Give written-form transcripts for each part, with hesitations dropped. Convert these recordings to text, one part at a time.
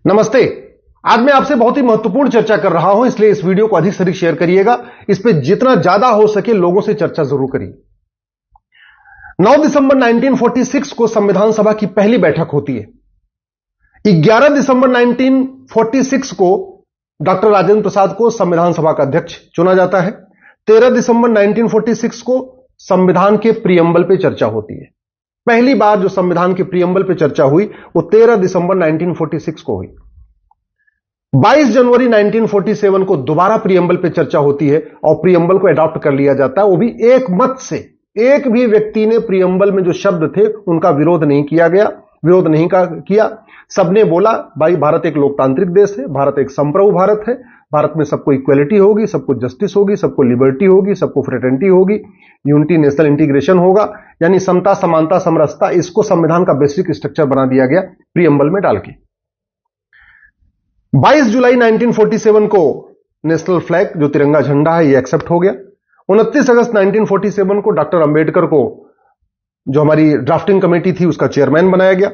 नमस्ते। आज मैं आपसे बहुत ही महत्वपूर्ण चर्चा कर रहा हूं, इसलिए इस वीडियो को अधिक से अधिक शेयर करिएगा। इस पे जितना ज्यादा हो सके लोगों से चर्चा जरूर करिए। 9 दिसंबर 1946 को संविधान सभा की पहली बैठक होती है। 11 दिसंबर 1946 को डॉक्टर राजेंद्र प्रसाद को संविधान सभा का अध्यक्ष चुना जाता है। 13 दिसंबर 1946 को संविधान के प्रीएम्बल पे चर्चा होती है। पहली बार जो संविधान के प्रीएम्बल पे चर्चा हुई वो 13 दिसंबर 1946 को हुई। 22 जनवरी 1947 को दोबारा प्रीएम्बल पे चर्चा होती है और प्रीएम्बल को अडॉप्ट कर लिया जाता है, वो भी एक मत से। एक भी व्यक्ति ने प्रीएम्बल में जो शब्द थे उनका विरोध नहीं किया। सबने बोला भाई भारत एक लोकतांत्रिक देश है, भारत एक संप्रभु भारत है, भारत में सबको इक्वलिटी होगी, सबको जस्टिस होगी, सबको लिबर्टी होगी, सबको फ्रेटर्निटी होगी, यूनिटी नेशनल इंटीग्रेशन होगा, यानी समता समानता समरसता। इसको संविधान का बेसिक स्ट्रक्चर बना दिया गया प्रीएम्बल में डाल के। 22 जुलाई 1947 को नेशनल फ्लैग जो तिरंगा झंडा है ये एक्सेप्ट हो गया। 29 अगस्त 1947 को डॉक्टर अंबेडकर को जो हमारी ड्राफ्टिंग कमेटी थी उसका चेयरमैन बनाया गया।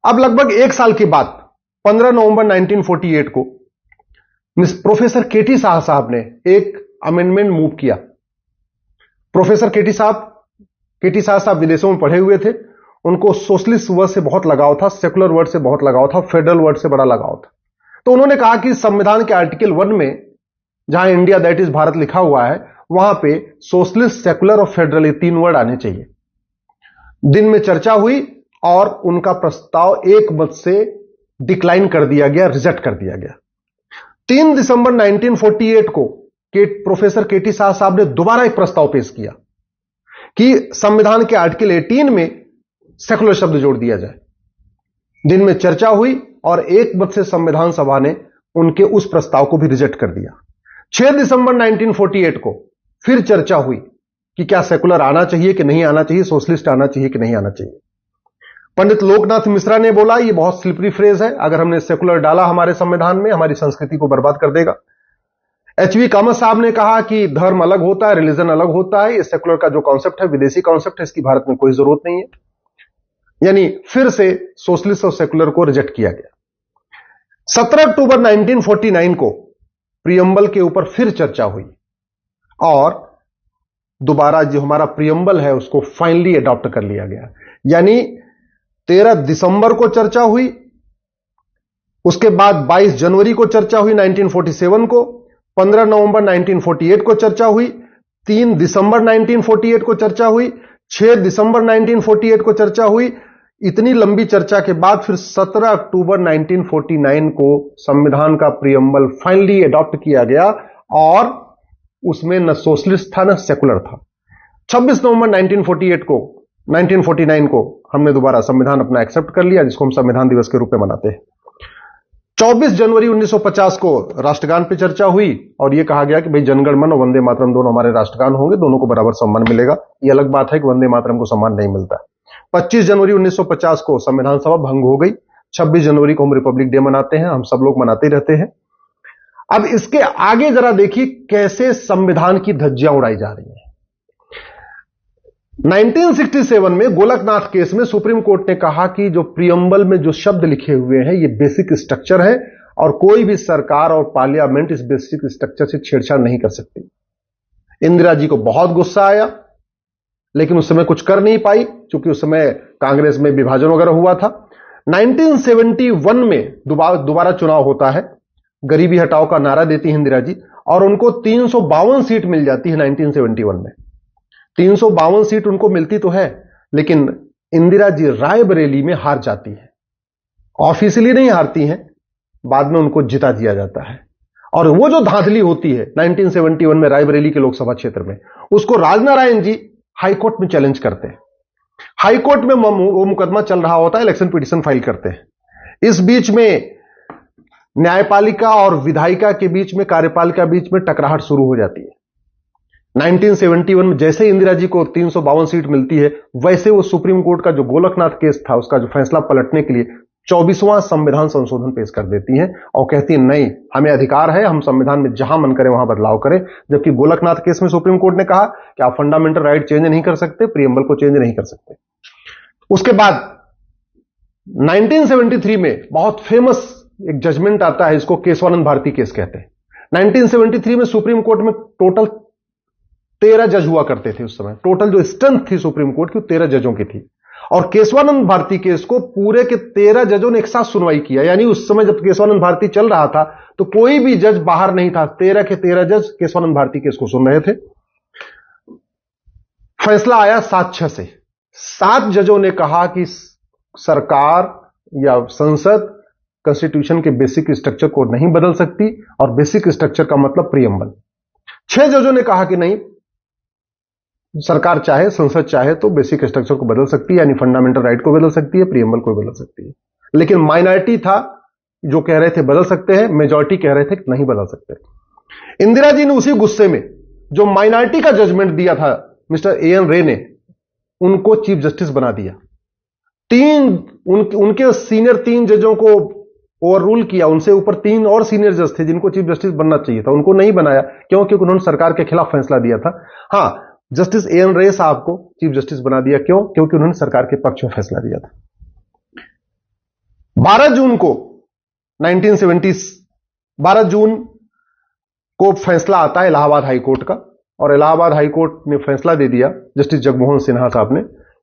अब लगभग एक साल के बाद 15 नवंबर 1948 को प्रोफेसर केटी शाह साहब ने एक अमेंडमेंट मूव किया। प्रोफेसर केटी शाह साहब विदेशों में पढ़े हुए थे, उनको सोशलिस्ट वर्ड से बहुत लगाव था, सेकुलर वर्ड से बहुत लगाव था, फेडरल वर्ड से बड़ा लगाव था। तो उन्होंने कहा कि संविधान के आर्टिकल 1 में जहां इंडिया दैट इज भारत लिखा हुआ है वहां पे सोशलिस्ट, सेकुलर और फेडरल ये 3 वर्ड आने चाहिए। दिन में चर्चा हुई और उनका प्रस्ताव एक मत से डिक्लाइन कर दिया गया, रिजेक्ट कर दिया गया। 3 दिसंबर 1948 को प्रोफेसर केटी शाह साहब ने दोबारा एक प्रस्ताव पेश किया कि संविधान के आर्टिकल 18 में सेकुलर शब्द जोड़ दिया जाए। दिन में चर्चा हुई और एक मत से संविधान सभा ने उनके उस प्रस्ताव को भी रिजेक्ट कर दिया। 6 दिसंबर 1948 को फिर चर्चा हुई कि क्या सेकुलर आना चाहिए कि नहीं आना चाहिए, सोशलिस्ट आना चाहिए कि नहीं आना चाहिए। पंडित लोकनाथ मिश्रा ने बोला ये बहुत स्लिपरी फ्रेज है, अगर हमने सेकुलर डाला हमारे संविधान में हमारी संस्कृति को बर्बाद कर देगा। एचवी कामत साहब ने कहा कि धर्म अलग होता है, रिलीजन अलग होता है, ये सेकुलर का जो कॉन्सेप्ट है विदेशी कॉन्सेप्ट है, इसकी भारत में कोई जरूरत नहीं है। यानी फिर से सोशलिस्ट और सेकुलर को रिजेक्ट किया गया। 17 अक्टूबर 1949 को प्रीएम्बल के ऊपर फिर चर्चा हुई और दोबारा जो हमारा प्रीएम्बल है उसको फाइनली अडॉप्ट कर लिया गया। यानी 13 दिसंबर को चर्चा हुई, उसके बाद 22 जनवरी को चर्चा हुई 1947 को, 15 नवंबर 1948 को चर्चा हुई, 3 दिसंबर 1948 को चर्चा हुई, 6 दिसंबर 1948 को चर्चा हुई। इतनी लंबी चर्चा के बाद फिर 17 अक्टूबर 1949 को संविधान का प्रीएम्बल फाइनली अडॉप्ट किया गया और उसमें न सोशलिस्ट था न सेकुलर था। 26 नवंबर 1949 को हमने दोबारा संविधान अपना एक्सेप्ट कर लिया, जिसको हम संविधान दिवस के रूप में मनाते हैं। 24 जनवरी 1950 को राष्ट्रगान पे चर्चा हुई और यह कहा गया कि भाई जनगण मन और वंदे मातरम दोनों हमारे राष्ट्रगान होंगे, दोनों को बराबर सम्मान मिलेगा। यह अलग बात है कि वंदे मातरम को सम्मान नहीं मिलता। 25 जनवरी 1950 को संविधान सभा भंग हो गई। 26 जनवरी को हम रिपब्लिक डे मनाते हैं, हम सब लोग मनाते रहते हैं। अब इसके आगे जरा देखिए कैसे संविधान की धज्जियां उड़ाई जा रही हैं। 1967 में गोलकनाथ केस में सुप्रीम कोर्ट ने कहा कि जो प्रीएम्बल में जो शब्द लिखे हुए हैं ये बेसिक स्ट्रक्चर है और कोई भी सरकार और पार्लियामेंट इस बेसिक स्ट्रक्चर से छेड़छाड़ नहीं कर सकती। इंदिरा जी को बहुत गुस्सा आया, लेकिन उस समय कुछ कर नहीं पाई क्योंकि उस समय कांग्रेस में विभाजन वगैरह हुआ था। 1971 में दोबारा चुनाव होता है, गरीबी हटाओ का नारा देती है इंदिरा जी और उनको 352 सीट मिल जाती है। 1971 में 352 सीट उनको मिलती तो है, लेकिन इंदिरा जी रायबरेली में हार जाती है। ऑफिशियली नहीं हारती हैं, बाद में उनको जिता दिया जाता है। और वो जो धांधली होती है 1971 में रायबरेली के लोकसभा क्षेत्र में, उसको राजनारायण जी हाईकोर्ट में चैलेंज करते हैं। हाईकोर्ट में वो मुकदमा चल रहा होता है, इलेक्शन पिटीशन फाइल करते हैं। इस बीच में न्यायपालिका और विधायिका के बीच में, कार्यपालिका बीच में टकराहट शुरू हो जाती है। 1971 में जैसे इंदिरा जी को 352 सीट मिलती है, वैसे वो सुप्रीम कोर्ट का जो गोलकनाथ केस था उसका जो फैसला पलटने के लिए 24वां संविधान संशोधन पेश कर देती हैं और कहती है नहीं, हमें अधिकार है, हम संविधान में जहां मन करे वहां बदलाव करें। जबकि गोलकनाथ केस में सुप्रीम कोर्ट ने कहा कि आप फंडामेंटल राइट चेंज नहीं कर सकते, प्रीएम्बल को चेंज नहीं कर सकते। उसके बाद 1973 में बहुत फेमस एक जजमेंट आता है, इसको केशवानंद भारती केस कहते हैं। 1973 में सुप्रीम कोर्ट में टोटल 13 जज हुआ करते थे। उस समय टोटल जो स्ट्रेंथ थी सुप्रीम कोर्ट की 13 जजों की थी, और केशवानंद भारती केस को पूरे के 13 जजों ने एक साथ सुनवाई किया। यानी उस समय जब केशवानंद भारती चल रहा था तो कोई भी जज बाहर नहीं था, 13 के 13 जज केशवानंद भारती केस को सुन रहे थे। फैसला आया 7-6 से। 7 जजों ने कहा कि सरकार या संसद कॉन्स्टिट्यूशन के बेसिक स्ट्रक्चर को नहीं बदल सकती, और बेसिक स्ट्रक्चर का मतलब प्रीएम्बल। 6 जजों ने कहा कि नहीं, सरकार चाहे, संसद चाहे तो बेसिक स्ट्रक्चर को बदल सकती है, यानी फंडामेंटल राइट को बदल सकती है, प्रीएम्बल को बदल सकती है। लेकिन माइनॉरिटी था जो कह रहे थे बदल सकते हैं, मेजॉरिटी कह रहे थे कि नहीं बदल सकते। इंदिरा जी ने उसी गुस्से में जो माइनॉरिटी का जजमेंट दिया था मिस्टर एएन रे ने, उनको चीफ जस्टिस बना दिया। उनके सीनियर 3 जजों को ओवर रूल किया, उनसे ऊपर 3 और सीनियर जज थे जिनको चीफ जस्टिस बनना चाहिए था, उनको नहीं बनाया। क्यों? क्योंकि उन्होंने सरकार के खिलाफ फैसला दिया था। हां, जस्टिस एएन रे साहब को चीफ जस्टिस बना दिया। क्यों? क्योंकि उन्होंने सरकार के पक्ष में फैसला दिया था। 12 जून को 12 जून को फैसला आता है इलाहाबाद हाईकोर्ट का, और इलाहाबाद हाईकोर्ट ने फैसला दे दिया जस्टिस जगमोहन सिन्हा साहब ने,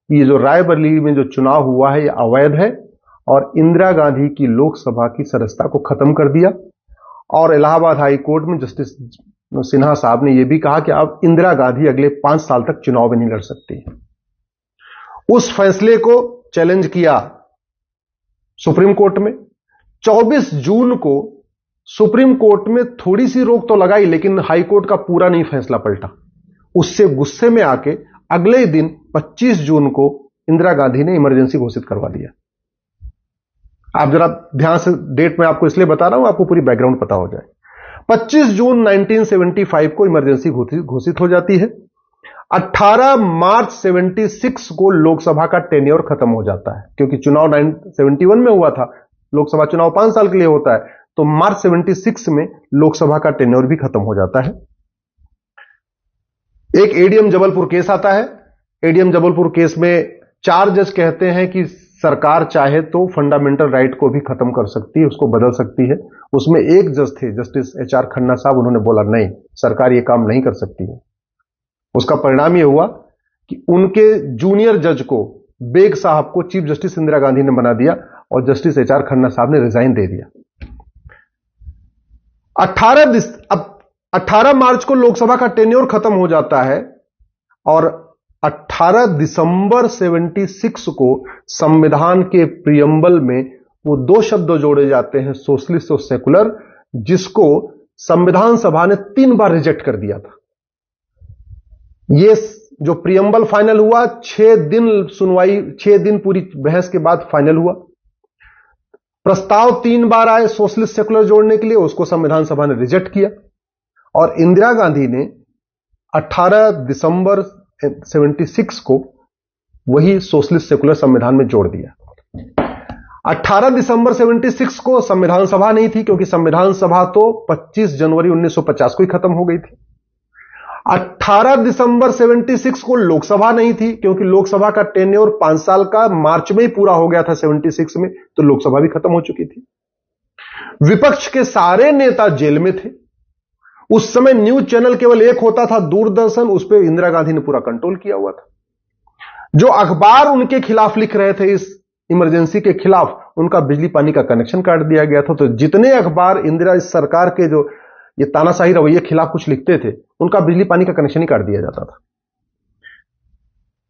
ये जो रायबरेली में जो चुनाव हुआ है ये अवैध है, और इंदिरा गांधी की लोकसभा की सदस्यता को खत्म कर दिया। और इलाहाबाद हाईकोर्ट में जस्टिस सिन्हा साहब ने यह भी कहा कि अब इंदिरा गांधी अगले 5 साल तक चुनाव भी नहीं लड़ सकती। उस फैसले को चैलेंज किया सुप्रीम कोर्ट में। 24 जून को सुप्रीम कोर्ट में थोड़ी सी रोक तो लगाई, लेकिन हाईकोर्ट का पूरा नहीं फैसला पलटा। उससे गुस्से में आके अगले ही दिन 25 जून को इंदिरा गांधी ने इमरजेंसी घोषित करवा दिया। आप जरा ध्यान से, डेट में आपको इसलिए बता रहा हूं आपको पूरी बैकग्राउंड पता हो जाए। 25 जून 1975 को इमरजेंसी घोषित हो जाती है। 18 मार्च 76 को लोकसभा का टेन्योर खत्म हो जाता है, क्योंकि चुनाव 71 में हुआ था, लोकसभा चुनाव 5 साल के लिए होता है, तो मार्च 76 में लोकसभा का टेन्योर भी खत्म हो जाता है। एक एडीएम जबलपुर केस आता है। एडीएम जबलपुर केस में 4 जज कहते हैं कि सरकार चाहे तो फंडामेंटल राइट को भी खत्म कर सकती है, उसको बदल सकती है। उसमें एक जज थे जस्टिस एचआर खन्ना साहब, उन्होंने बोला नहीं, सरकार यह काम नहीं कर सकती है। उसका परिणाम यह हुआ कि उनके जूनियर जज को, बेग साहब को, चीफ जस्टिस इंदिरा गांधी ने बना दिया, और जस्टिस एचआर खन्ना साहब ने रिजाइन दे दिया। 18 मार्च को लोकसभा का टेन्योर खत्म हो जाता है, और 18 दिसंबर 76 को संविधान के प्रीएम्बल में वो 2 शब्द जोड़े जाते हैं, सोशलिस्ट और सेकुलर, जिसको संविधान सभा ने 3 बार रिजेक्ट कर दिया था। ये जो प्रीएम्बल फाइनल हुआ, 6 दिन सुनवाई, 6 दिन पूरी बहस के बाद फाइनल हुआ। प्रस्ताव 3 बार आए सोशलिस्ट सेकुलर जोड़ने के लिए, उसको संविधान सभा ने रिजेक्ट किया, और इंदिरा गांधी ने 18 दिसंबर 76 को वही सोशलिस्ट सेकुलर संविधान में जोड़ दिया। 18 दिसंबर 76 को संविधान सभा नहीं थी, क्योंकि संविधान सभा तो 25 जनवरी 1950 को ही खत्म हो गई थी। 18 दिसंबर 76 को लोकसभा नहीं थी, क्योंकि लोकसभा का टेन्योर 5 साल का मार्च में ही पूरा हो गया था 76 में, तो लोकसभा भी खत्म हो चुकी थी। विपक्ष के सारे नेता जेल में थे। उस समय न्यूज चैनल केवल एक होता था, दूरदर्शन, उस पर इंदिरा गांधी ने पूरा कंट्रोल किया हुआ था। जो अखबार उनके खिलाफ लिख रहे थे, इस इमरजेंसी के खिलाफ, उनका बिजली पानी का कनेक्शन काट दिया गया था। तो जितने अखबार इंदिरा सरकार के जो ये तानाशाही रवैये के खिलाफ कुछ लिखते थे, उनका बिजली पानी का कनेक्शन ही काट दिया जाता था।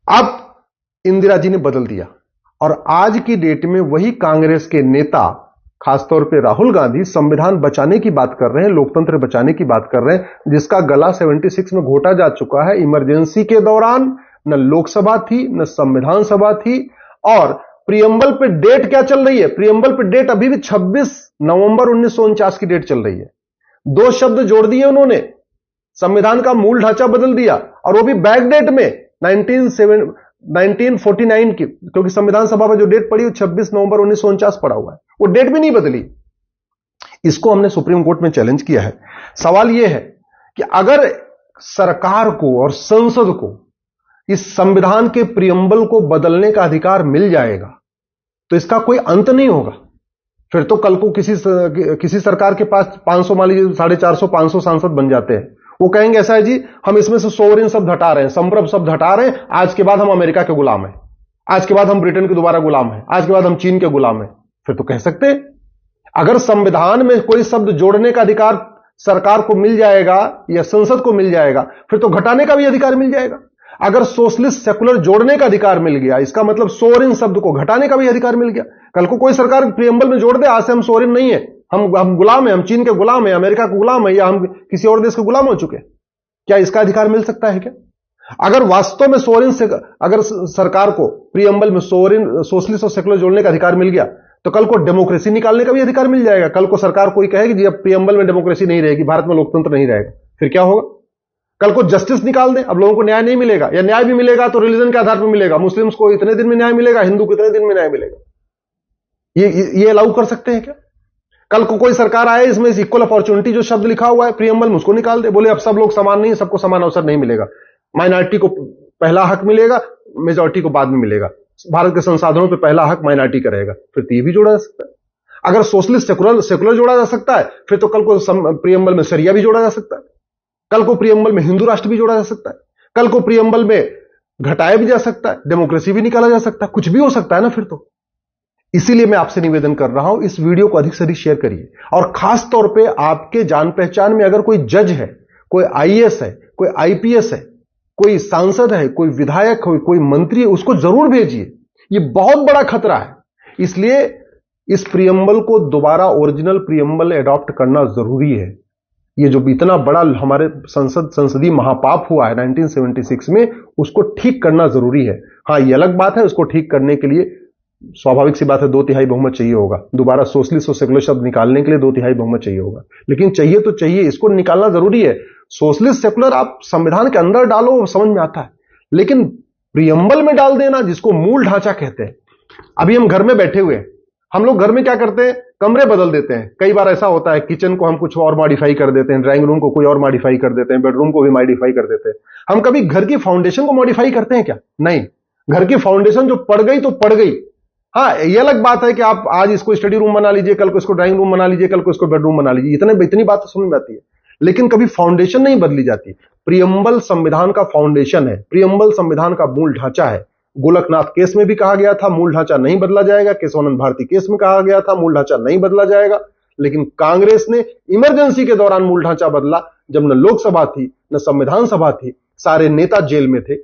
अब इंदिरा जी ने बदल दिया, और आज की डेट में वही कांग्रेस के नेता, खासतौर पे राहुल गांधी, संविधान बचाने की बात कर रहे हैं, लोकतंत्र बचाने की बात कर रहे हैं, जिसका गला 76 में घोटा जा चुका है। इमरजेंसी के दौरान न लोकसभा थी, न संविधान सभा थी, और प्रीएम्बल पे डेट क्या चल रही है? प्रीएम्बल पे डेट अभी भी 26 नवंबर 1949 की डेट चल रही है। 2 शब्द जोड़ दिए उन्होंने, संविधान का मूल ढांचा बदल दिया, और वो भी बैक डेट में 1949 की, क्योंकि संविधान सभा में जो डेट पड़ी वो 26 नवंबर 1949 पड़ा हुआ है, वो डेट भी नहीं बदली। इसको हमने सुप्रीम कोर्ट में चैलेंज किया है। सवाल यह है कि अगर सरकार को और संसद को इस संविधान के प्रीएम्बल को बदलने का अधिकार मिल जाएगा तो इसका कोई अंत नहीं होगा। फिर तो कल को किसी सरकार के पास 500, मान लीजिए 450, 500 सांसद बन जाते हैं, वो कहेंगे ऐसा है जी, हम इसमें से सोवरेन शब्द हटा रहे हैं, संप्रभु शब्द हटा रहे हैं, आज के बाद हम अमेरिका के गुलाम हैं, आज के बाद हम ब्रिटेन के दोबारा गुलाम हैं, आज के बाद हम चीन के गुलाम हैं। फिर तो कह सकते हैं। अगर संविधान में कोई शब्द जोड़ने का अधिकार सरकार को मिल जाएगा या संसद को मिल जाएगा, फिर तो घटाने का भी अधिकार मिल जाएगा। अगर सोशलिस्ट सेकुलर जोड़ने का अधिकार मिल गया, इसका मतलब सोवरेन शब्द को घटाने का भी अधिकार मिल गया। कल को कोई सरकार प्रियम्बल में जोड़ दे, आज से हम सोवरेन नहीं है, हम गुलाम हैं, हम चीन के गुलाम हैं, अमेरिका के गुलाम है, या हम किसी और देश के गुलाम हो चुके हैं, क्या इसका अधिकार मिल सकता है क्या? अगर वास्तव में सोवरेन से अगर सरकार को प्रियम्बल में सोवरेन, सोशलिस्ट और सेकुलर जोड़ने का अधिकार मिल गया, तो कल को डेमोक्रेसी निकालने का भी अधिकार मिल जाएगा। कल को सरकार कोई कहेगी जी अब प्रियम्बल में डेमोक्रेसी नहीं रहेगी, भारत में लोकतंत्र नहीं रहेगा, फिर क्या होगा? कल को जस्टिस निकाल दे, अब लोगों को न्याय नहीं मिलेगा, या न्याय भी मिलेगा तो रिलीजन के आधार पर मिलेगा, मुस्लिम्स को इतने दिन में न्याय मिलेगा, हिंदू को इतने दिन में न्याय मिलेगा। ये अलाउ कर सकते हैं क्या? कल को कोई सरकार आए, इसमें इक्वल अपॉर्चुनिटी जो शब्द लिखा हुआ है प्रियम्बल में, उसको निकाल दे, बोले अब सब लोग समान नहीं, सबको समान अवसर नहीं मिलेगा, माइनॉरिटी को पहला हक मिलेगा, मेजॉरिटी को बाद में मिलेगा, भारत के संसाधनों पर पहला हक माइनॉरिटी का रहेगा, फिर तो ये भी जोड़ा जा सकता है। अगर सोशलिस्ट सेकुलर जोड़ा जा सकता है, फिर तो कल को प्रियम्बल में शरिया भी जोड़ा जा सकता है, कल को प्रियम्बल में हिंदू राष्ट्र भी जोड़ा जा सकता है, कल को प्रियम्बल में घटाया भी जा सकता है, डेमोक्रेसी भी निकाला जा सकता है, कुछ भी हो सकता है ना फिर तो। इसीलिए मैं आपसे निवेदन कर रहा हूं, इस वीडियो को अधिक से अधिक शेयर करिए, और खास तौर पे आपके जान पहचान में अगर कोई जज है, कोई आईएएस है, कोई आईपीएस है, कोई सांसद है, कोई विधायक है, कोई मंत्री है, उसको जरूर भेजिए। ये बहुत बड़ा खतरा है। इसलिए इस प्रियम्बल को दोबारा ओरिजिनल प्रियम्बल एडॉप्ट करना जरूरी है। ये जो इतना बड़ा हमारे संसदीय महापाप हुआ है 1976 में, उसको ठीक करना जरूरी है। हां, ये अलग बात है, उसको ठीक करने के लिए स्वाभाविक सी बात है 2/3 बहुमत चाहिए होगा, दोबारा सोशलिस्ट और सेकुलर शब्द निकालने के लिए 2/3 बहुमत चाहिए होगा, लेकिन चाहिए तो चाहिए, इसको निकालना जरूरी है। सोशलिस्ट सेकुलर आप संविधान के अंदर डालो, समझ में आता है, लेकिन प्रियम्बल में डाल देना, जिसको मूल ढांचा कहते हैं। अभी हम घर में बैठे हुए हैं, हम लोग घर में क्या करते हैं, कमरे बदल देते हैं। कई बार ऐसा होता है, किचन को हम कुछ और मॉडिफाई कर देते हैं, ड्राइंग रूम को कोई और मॉडिफाई कर देते हैं, बेडरूम को भी मॉडिफाई कर देते हैं। हम कभी घर की फाउंडेशन को मॉडिफाई करते हैं क्या? नहीं। घर की फाउंडेशन जो पड़ गई तो पड़ गई। हाँ, ये अलग बात है कि आप आज इसको स्टडी रूम बना लीजिए, कल को इसको ड्राइंग रूम बना लीजिए, कल को इसको बेडरूम बना लीजिए, इतनी बात तो समझ में आती है, लेकिन कभी फाउंडेशन नहीं बदली जाती। प्रियम्बल संविधान का फाउंडेशन है, प्रियम्बल संविधान का मूल ढांचा है। गोलकनाथ केस में भी कहा गया था मूल ढांचा नहीं बदला जाएगा, केशवानंद भारती केस में कहा गया था मूल ढांचा नहीं बदला जाएगा, लेकिन कांग्रेस ने इमरजेंसी के दौरान मूल ढांचा बदला, जब न लोकसभा थी न संविधान सभा थी, सारे नेता जेल में थे,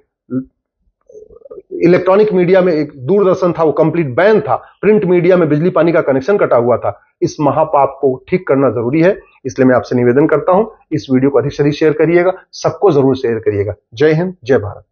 इलेक्ट्रॉनिक मीडिया में एक दूरदर्शन था वो कंप्लीट बैन था, प्रिंट मीडिया में बिजली पानी का कनेक्शन कटा हुआ था। इस महापाप को ठीक करना जरूरी है, इसलिए मैं आपसे निवेदन करता हूं, इस वीडियो को अधिक से अधिक शेयर करिएगा, सबको जरूर शेयर करिएगा। जय हिंद, जय भारत।